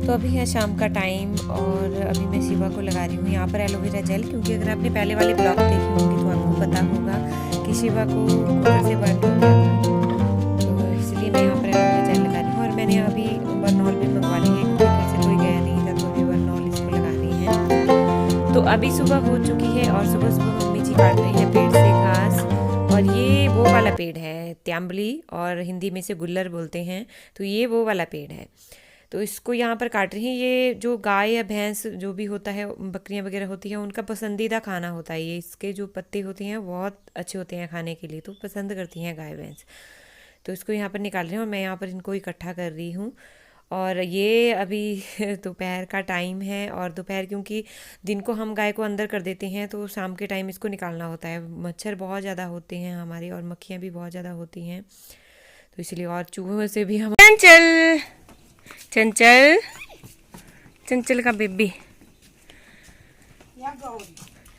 तो अभी है शाम का टाइम और अभी मैं शिवा को लगा रही हूँ यहाँ पर एलोवेरा जेल, क्योंकि अगर आपने पहले वाले ब्लॉग देखे होंगे तो आपको पता होगा कि शिवा को कुकर से बर्न हो गया था, तो इसलिए मैं यहाँ पर एलोवेरा जेल लगा रही हूँ। और मैंने अभी बर्नॉल भी मंगवा ली है क्योंकि घर से कोई गया नहीं था, तो अभी बर्नॉल इसको लगा रही है। तो अभी सुबह हो चुकी है और सुबह सुबह मम्मी जी काट रही है पेड़ से घास, और ये वो वाला पेड़ है त्याम्बली, और हिंदी में से गुल्लर बोलते हैं, तो ये वो वाला पेड़ है। तो इसको यहाँ पर काट रही हैं। ये जो गाय या भैंस जो भी होता है, बकरियाँ वगैरह होती हैं, उनका पसंदीदा खाना होता है ये। इसके जो पत्ते होते हैं बहुत अच्छे होते हैं खाने के लिए, तो पसंद करती हैं गाय भैंस। तो इसको यहाँ पर निकाल रही हूँ और मैं यहाँ पर इनको इकट्ठा कर रही हूँ। और ये अभी दोपहर का टाइम है, और दोपहर क्योंकि दिन को हम गाय को अंदर कर देते हैं तो शाम के टाइम इसको निकालना होता है। मच्छर बहुत ज़्यादा होते हैं हमारे, और मक्खियाँ भी बहुत ज़्यादा होती हैं, तो इसलिए, और चूहों से भी हम। चंचल चंचल चंचल का बेबी,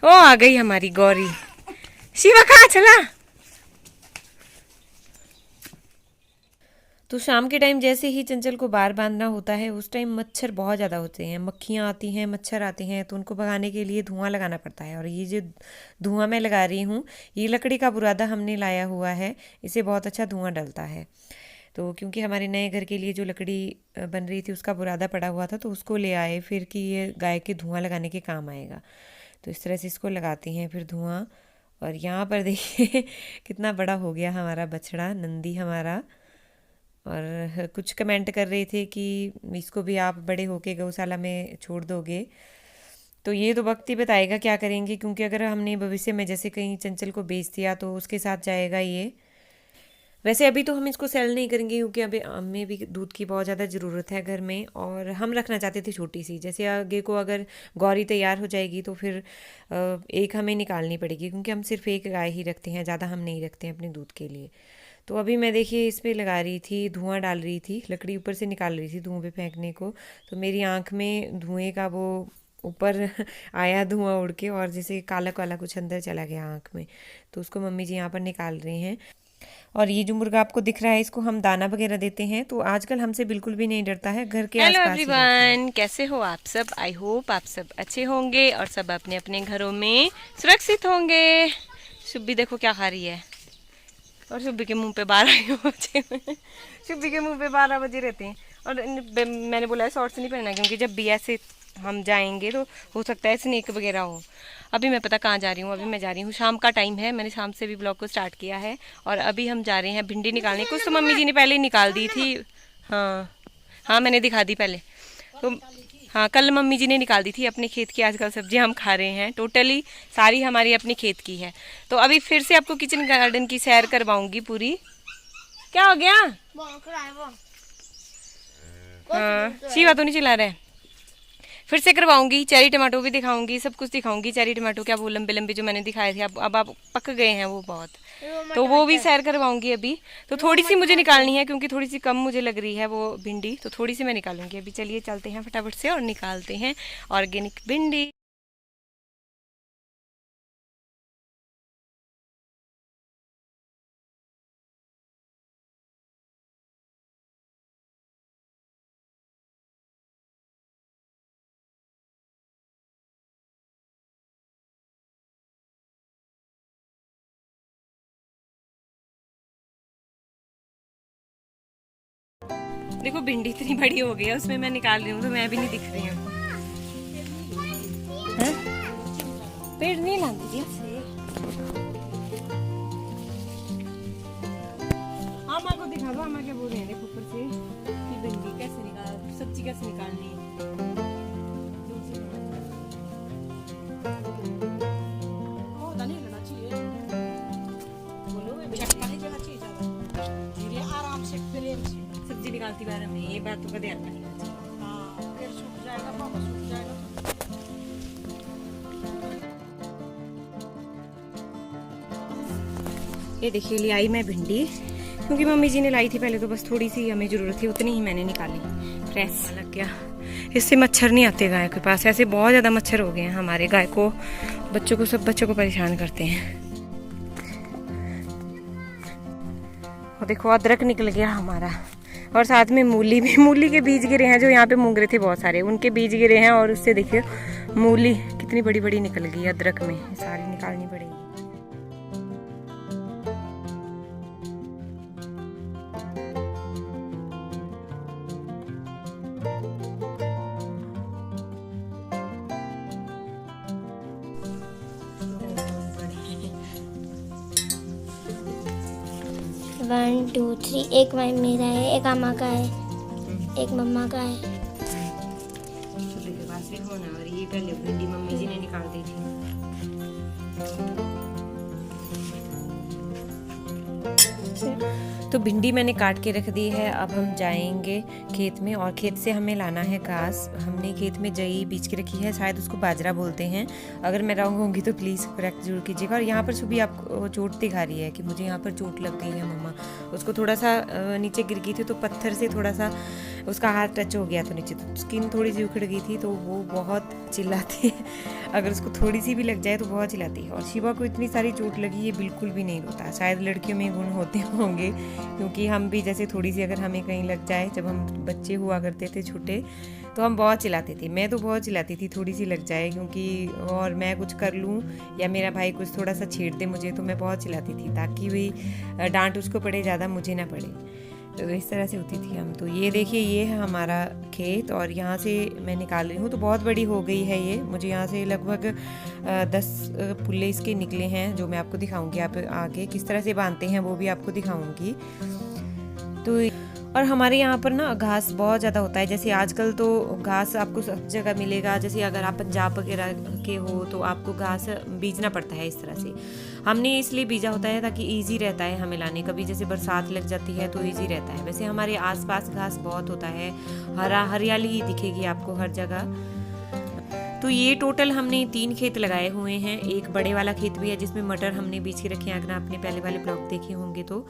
ओ आ गई हमारी गौरी। शिवा कहाँ चला? तो शाम के टाइम जैसे ही चंचल को बाहर बांधना होता है, उस टाइम मच्छर बहुत ज़्यादा होते हैं, मक्खियाँ आती हैं, मच्छर आते हैं, तो उनको भगाने के लिए धुआं लगाना पड़ता है। और ये जो धुआं मैं लगा रही हूँ, ये लकड़ी का बुरादा हमने लाया हुआ है, इसे बहुत अच्छा धुआं डलता है। तो क्योंकि हमारे नए घर के लिए जो लकड़ी बन रही थी उसका बुरादा पड़ा हुआ था, तो उसको ले आए फिर कि ये गाय के धुआं लगाने के काम आएगा। तो इस तरह से इसको लगाते हैं फिर धुआं। और यहाँ पर देखिए कितना बड़ा हो गया हमारा बछड़ा नंदी हमारा। और कुछ कमेंट कर रहे थे कि इसको भी आप बड़े होके गौशाला में छोड़ दोगे, तो ये तो वक्त ही बताएगा क्या करेंगे, क्योंकि अगर हमने भविष्य में जैसे कहीं चंचल को बेच दिया तो उसके साथ जाएगा ये। वैसे अभी तो हम इसको सेल नहीं करेंगे, क्योंकि अभी हमें भी दूध की बहुत ज़्यादा ज़रूरत है घर में, और हम रखना चाहते थे छोटी सी। जैसे आगे को अगर गौरी तैयार हो जाएगी तो फिर एक हमें निकालनी पड़ेगी, क्योंकि हम सिर्फ एक गाय ही रखते हैं, ज़्यादा हम नहीं रखते हैं अपने दूध के लिए। तो अभी मैं देखिए इस पर लगा रही थी, धुआं डाल रही थी, लकड़ी ऊपर से निकाल रही थी धुआं पे फेंकने को, तो मेरी आँख में धुएँ का वो ऊपर आया धुआं उड़ के, और जैसे काला काला कुछ अंदर चला गया आँख में, तो उसको मम्मी जी यहाँ पर निकाल रही हैं। और ये जो मुर्गा आपको दिख रहा है, इसको हम दाना वगैरह देते हैं, तो आजकल हमसे बिल्कुल भी नहीं डरता है, घर के हेलो आसपास ही रहता है। एवरीवन, कैसे हो आप सब? आई होप आप सब अच्छे होंगे और सब अपने अपने घरों में सुरक्षित होंगे। शुभी देखो क्या खा रही है, और शुभी के मुंह पे 12 बजे शुभी के मुंह पे 12 बजे रहते हैं। और मैंने बोला है शॉर्ट्स नहीं पहनना, क्योंकि जब भी ऐसे हम जाएंगे तो हो सकता है स्नेक वगैरह हो। अभी मैं पता कहाँ जा रही हूँ, अभी मैं जा रही हूँ, शाम का टाइम है, मैंने शाम से भी ब्लॉग को स्टार्ट किया है, और अभी हम जा रहे हैं भिंडी निकालने। कुछ तो मम्मी जी ने पहले ही निकाल दी थी। हाँ हाँ, मैंने दिखा दी पहले तो। हाँ, कल मम्मी जी ने निकाल दी थी अपने खेत की। आजकल सब्जियां हम खा रहे हैं, टोटली सारी हमारी अपने खेत की है। तो अभी फिर से आपको किचन गार्डन की सैर करवाऊंगी पूरी। क्या हो गया? हाँ, शिवा तो नहीं चिल्ला रहा है। फिर से करवाऊंगी, चेरी टमाटो भी दिखाऊंगी, सब कुछ दिखाऊंगी। चेरी टमाटो क्या, वो लंबे लंबे जो मैंने दिखाए थे, अब आप पक गए हैं वो बहुत, तो वो भी सैर करवाऊंगी अभी। तो थोड़ी सी मुझे निकालनी है, क्योंकि थोड़ी सी कम मुझे लग रही है वो भिंडी, तो थोड़ी सी मैं निकालूंगी अभी। चलिए चलते हैं फटाफट से और निकालते हैं ऑर्गेनिक भिंडी। देखो भिंडी इतनी बड़ी हो गई है, उसमें मैं निकाल रही हूँ तो मैं भी नहीं दिख रही हूँ। पेड़ नहीं लाती जी अम्मा को दिखा दो, अम्मा क्या बोल रहे हैं। देखो ऊपर से कि भिंडी कैसे निकाल, सब्जी कैसे निकालनी है। सब्जी निकालती बार में ये बातों का ध्यान रखना चाहिए। हाँ, फिर सूख जाएगा, पापा सूख जाएगा तो। ये देखिए ले आई मैं भिंडी, क्योंकि मम्मी जी ने लाई थी पहले, तो बस थोड़ी सी हमें जरूरत थी, उतनी ही मैंने निकाली। प्रेस लग गया, इससे मच्छर नहीं आते गाय के पास। ऐसे बहुत ज़्यादा मच्छर हो गए हैं हमारे, गाय को, बच्चों को, सब बच्चों को परेशान करते हैं। और देखो अदरक निकल गया हमारा, और साथ में मूली भी, मूली के बीज गिरे हैं जो यहाँ पे मूंग रहे थे बहुत सारे, उनके बीज गिरे हैं। और उससे देखिए मूली कितनी बड़ी बड़ी निकल गई है अदरक में, सारी निकालनी पड़ेगी। वन टू थ्री, एक मेरा है, एक अम्मा का है, एक मम्मा का है। होना और ये पहले भिंडी मम्मी जी ने निकाल दी थी। तो भिंडी मैंने काट के रख दी है। अब हम जाएंगे खेत में और खेत से हमें लाना है घास। हमने खेत में जई बीज के रखी है, शायद उसको बाजरा बोलते हैं। अगर मैं रॉन्ग होंगी तो प्लीज़ करेक्ट जरूर कीजिएगा। और यहाँ पर सुबह आपको चोट दिखा रही है कि मुझे यहाँ पर चोट लग गई है। मम्मा उसको थोड़ा सा नीचे गिर गई थी तो पत्थर से थोड़ा सा उसका हाथ टच हो गया तो नीचे, तो स्किन थोड़ी सी उखड़ गई थी तो वो बहुत चिल्लाती है। अगर उसको थोड़ी सी भी लग जाए तो बहुत चिल्लाती है। और शिवा को इतनी सारी चोट लगी, ये बिल्कुल भी नहीं रोता। शायद लड़कियों में गुण होते होंगे, क्योंकि हम भी जैसे थोड़ी सी अगर हमें कहीं लग जाए, जब हम बच्चे हुआ करते थे छोटे, तो हम बहुत चिल्लाते थे। मैं तो बहुत चिल्लाती थी थोड़ी सी लग जाए, क्योंकि और मैं कुछ कर लूँ या मेरा भाई कुछ थोड़ा सा छेड़ दे मुझे, तो मैं बहुत चिल्लाती थी ताकि वही डांट उसको पड़े, ज़्यादा मुझे ना पड़े। तो इस तरह से होती थी हम। तो ये देखिए, ये है हमारा खेत और यहाँ से मैं निकाल रही हूँ। तो बहुत बड़ी हो गई है ये, मुझे यहाँ से लगभग 10 पुल्ले इसके निकले हैं, जो मैं आपको दिखाऊंगी। आप आगे किस तरह से बांधते हैं वो भी आपको दिखाऊंगी। तो और हमारे यहाँ पर ना घास बहुत ज़्यादा होता है। जैसे आजकल तो घास आपको सब जगह मिलेगा। जैसे अगर आप पंजाब वगैरह के हो तो आपको घास बीजना पड़ता है इस तरह से। हमने इसलिए बीजा होता है ताकि इजी रहता है हमें लाने। कभी जैसे बरसात लग जाती है तो इजी रहता है। वैसे हमारे आसपास घास बहुत होता है, हरियाली ही दिखेगी आपको हर जगह। तो ये टोटल हमने 3 खेत लगाए हुए हैं। एक बड़े वाला खेत भी है जिसमें मटर हमने बीज के रखे हैं। अगर आपने पहले वाले ब्लॉग देखे होंगे तो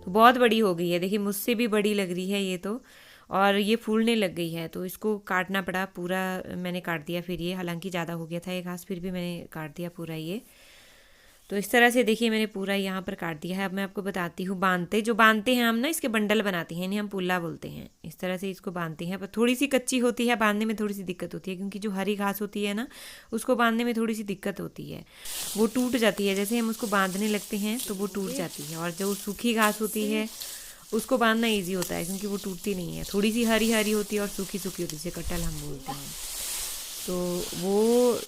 बहुत बड़ी हो गई है। देखिए मुझसे भी बड़ी लग रही है ये तो, और ये फूलने लग गई है तो इसको काटना पड़ा पूरा। मैंने काट दिया फिर ये, हालांकि ज़्यादा हो गया था ये घास, फिर भी मैंने काट दिया पूरा ये। तो इस तरह से देखिए मैंने पूरा यहाँ पर काट दिया है। अब मैं आपको बताती हूँ जो बांधते हैं हम ना, इसके बंडल बनाते हैं, इन्हें हम पुल्ला बोलते हैं। इस तरह से इसको बांधते हैं, पर थोड़ी सी कच्ची होती है, बांधने में थोड़ी सी दिक्कत होती है, क्योंकि जो हरी घास होती है ना उसको बांधने में थोड़ी सी दिक्कत होती है, वो टूट जाती है। जैसे हम उसको बांधने लगते हैं तो वो टूट जाती है। और जो सूखी घास होती है उसको बांधना ईजी होता है, क्योंकि वो टूटती नहीं है। थोड़ी सी हरी हरी होती है और सूखी सूखी होती है, जिसे कटल हम बोलते हैं, तो वो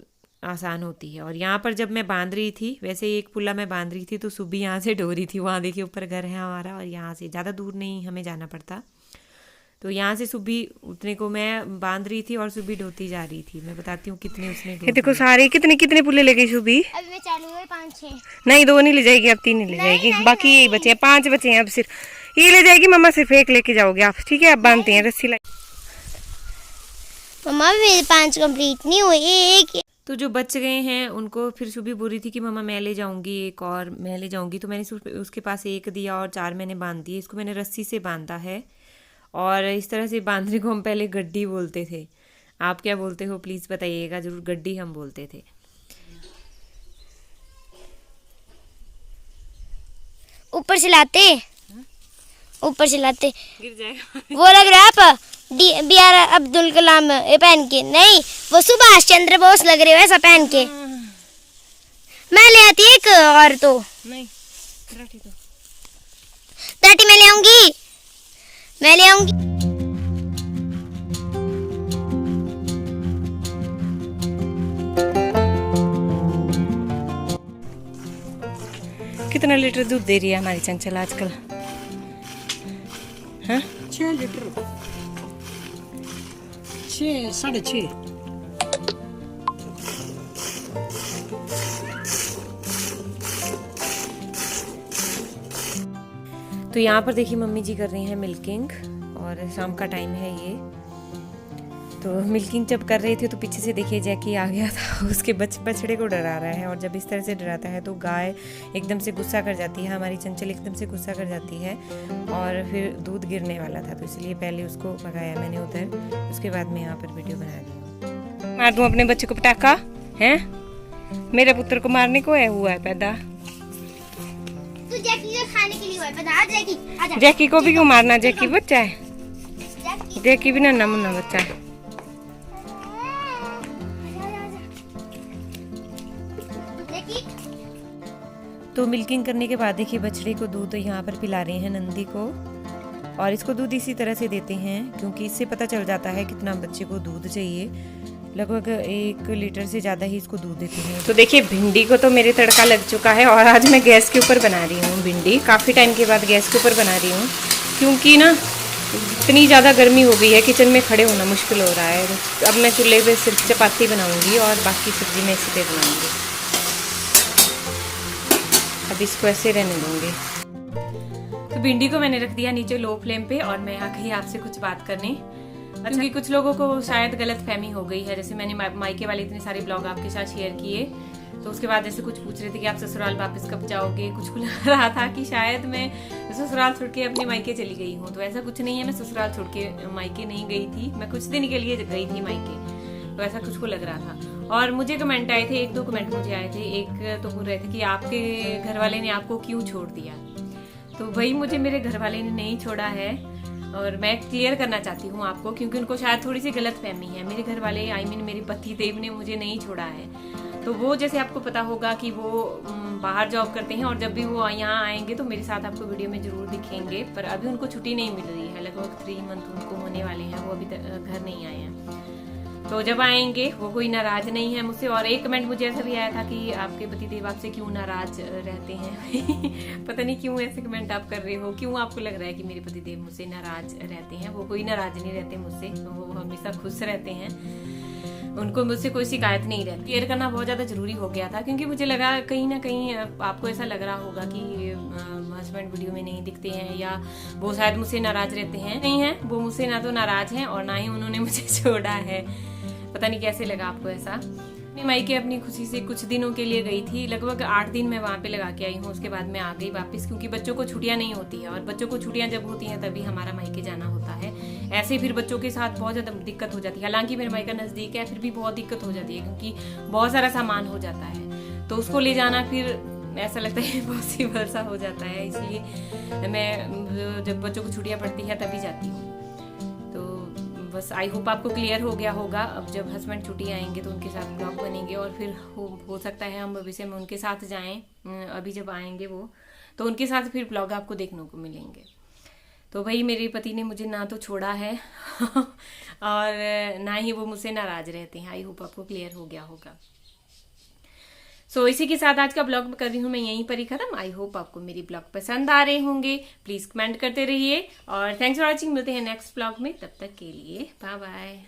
आसान होती है। और यहाँ पर जब मैं बांध रही थी, वैसे एक पुल्ला मैं बांध रही थी तो सुबह यहाँ से ढो रही थी। वहाँ देखिए ऊपर घर है हमारा, और यहाँ से ज़्यादा दूर नहीं हमें जाना पड़ता। तो यहाँ से सुबह उतने को मैं बांध रही थी और सुबह ढोती जा रही थी। मैं बताती हूँ कितने उसने ढो। देखो सारे कितने कितने पुल्ले ले गई सुबह। अभी मैं चालू है 5-6। नहीं 2 नहीं ले जाएगी, अब 3 ले जाएगी। बाकी यही बचे हैं, 5 बचे हैं अब। सिर्फ ये ले जाएगी मम्मा, सिर्फ एक लेके जाओगे आप, ठीक है? अब बांधते हैं रस्सी लाई। मम्मा मेरे 5 कंप्लीट नहीं हुए, एक। तो जो बच गए हैं उनको फिर सुबह बोल रही थी कि मम्मा मैं ले जाऊंगी, एक और मैं ले जाऊंगी। तो मैंने उसके पास एक दिया और 4 मैंने बांध दिए। इसको मैंने रस्सी से बांधा है, और इस तरह से बांधने को हम पहले गड्डी बोलते थे। आप क्या बोलते हो प्लीज़ बताइएगा जरूर। गड्डी हम बोलते थे। ऊपर से लाते गिर जाएगा। वो लग रहा है आप BR अब्दुल कलाम पहन के, नहीं वो सुभाष चंद्र बोस लग रहे हो ऐसा पहन के। मैं ले आती एक और तो नहीं दाटी मैं ले आऊंगी। कितना लीटर दूध दे रही है हमारी चंचल आजकल? हाँ 6 लीटर, 6 साढ़े 6। तो यहाँ पर देखिए मम्मी जी कर रही हैं मिल्किंग, और शाम का टाइम है ये। तो मिल्किंग जब कर रहे थे तो पीछे से देखिए जैकी आ गया था, उसके बछड़े को डरा रहा है। और जब इस तरह से डराता है तो गाय एकदम से गुस्सा कर जाती है, हमारी चंचल एकदम से गुस्सा कर जाती है, और फिर दूध गिरने वाला था। तो इसलिए पहले उसको भगाया मैंने उधर, उसके बाद मैं यहाँ पर वीडियो बना रही हूँ। मार दूँ अपने बच्चे को पटाखा है? मेरे पुत्र को मारने को हुआ है पैदा। तू जैकी को खाने के लिए हुआ है, बता जैकी आजा। जैकी को भी क्यों मारना? जैकी बच्चा है। देखी भी ना मुन्ना बच्चा है। तो मिल्किंग करने के बाद देखिए बछड़े को दूध यहाँ पर पिला रहे हैं नंदी को, और इसको दूध इसी तरह से देते हैं क्योंकि इससे पता चल जाता है कितना बच्चे को दूध चाहिए। लगभग 1 लीटर से ज़्यादा ही इसको दूध देते हैं। तो देखिए भिंडी को तो मेरे तड़का लग चुका है और आज मैं गैस के ऊपर बना रही हूँ भिंडी। काफ़ी टाइम के बाद गैस के ऊपर बना रही हूँ क्योंकि ना इतनी ज़्यादा गर्मी हो गई है, किचन में खड़े होना मुश्किल हो रहा है। अब मैं चूल्हे पे सिर्फ चपाती बनाऊँगी और बाकी सब्ज़ी मैं इसी पे बनाऊँगी। अब इसको ऐसे रहने दूँगी। तो भिंडी को मैंने रख दिया नीचे लो फ्लेम पे और मैं आ गई आपसे कुछ बात करने। क्योंकि कुछ लोगों को शायद गलत फहमी हो गई है, जैसे मैंने मायके वाले इतने सारे ब्लॉग आपके साथ शेयर किए, तो उसके बाद जैसे कुछ पूछ रहे थे कि आप ससुराल वापस कब जाओगे। कुछ को लग रहा था कि शायद मैं ससुराल छोड़ के अपने मायके चली गई हूँ, तो ऐसा कुछ नहीं है। मैं ससुराल छोड़ के मायके नहीं गई थी, मैं कुछ दिन के लिए गई थी मायके, तो ऐसा कुछ को लग रहा था। और मुझे कमेंट आए थे, 1-2 कमेंट मुझे आए थे। एक तो बोल रहे थे कि आपके घर वाले ने आपको क्यों छोड़ दिया। तो वही मुझे मेरे घर वाले ने नहीं छोड़ा है और मैं क्लियर करना चाहती हूँ आपको, क्योंकि उनको शायद थोड़ी सी गलत फहमी है। मेरे घर वाले मेरे पति देव ने मुझे नहीं छोड़ा है। तो वो जैसे आपको पता होगा कि वो बाहर जॉब करते हैं और जब भी वो यहाँ आएंगे तो मेरे साथ आपको वीडियो में जरूर दिखेंगे, पर अभी उनको छुट्टी नहीं मिल रही है। लगभग 3 मंथ उनको होने वाले हैं, वो अभी तक घर नहीं आए हैं। तो जब आएंगे वो कोई नाराज नहीं है मुझसे। और एक कमेंट मुझे ऐसा भी आया था कि आपके पतिदेव आपसे क्यों नाराज रहते हैं। पता नहीं क्यों ऐसे कमेंट आप कर रहे हो, क्यों आपको लग रहा है कि मेरे पतिदेव मुझसे नाराज रहते हैं। वो कोई नाराज नहीं रहते मुझसे, वो हमेशा खुश रहते हैं, उनको मुझसे कोई शिकायत नहीं रहती। क्लियर करना बहुत ज्यादा जरूरी हो गया था क्योंकि मुझे लगा कहीं ना कहीं आपको ऐसा लग रहा होगा कि हस्बैंड वीडियो में नहीं दिखते हैं या वो शायद मुझसे नाराज रहते हैं। नहीं है, वो मुझसे ना तो नाराज हैं और ना ही उन्होंने मुझे छोड़ा है। पता नहीं कैसे लगा आपको ऐसा। मैं मायके अपनी खुशी से कुछ दिनों के लिए गई थी, लगभग 8 दिन मैं वहाँ पे लगा के आई हूँ। उसके बाद मैं आ गई वापस, क्योंकि बच्चों को छुट्टियां नहीं होती है और बच्चों को छुट्टियां जब होती हैं तभी हमारा मायके जाना होता है। ऐसे फिर बच्चों के साथ बहुत ज्यादा दिक्कत हो जाती है। हालांकि मेरा मायका नजदीक है, फिर भी बहुत दिक्कत हो जाती है क्योंकि बहुत सारा सामान हो जाता है, तो उसको ले जाना फिर ऐसा लगता है इम्पॉसिबल सा हो जाता है। इसलिए मैं जब बच्चों को छुट्टियां पड़ती है तभी जाती हूँ। बस आई होप आपको क्लियर हो गया होगा। अब जब हस्बैंड छुट्टी आएंगे तो उनके साथ ब्लॉग बनेंगे और फिर हो सकता है हम भविष्य में उनके साथ जाएं। अभी जब आएंगे वो, तो उनके साथ फिर ब्लॉग आपको देखने को मिलेंगे। तो भाई मेरे पति ने मुझे ना तो छोड़ा है और ना ही वो मुझसे नाराज रहते हैं। आई होप आपको क्लियर हो गया होगा। सो इसी के साथ आज का ब्लॉग कर रही हूँ मैं यहीं पर ही खत्म। आई होप आपको मेरी ब्लॉग पसंद आ रहे होंगे। प्लीज कमेंट करते रहिए और थैंक्स फॉर वॉचिंग। मिलते हैं नेक्स्ट ब्लॉग में, तब तक के लिए बाय बाय।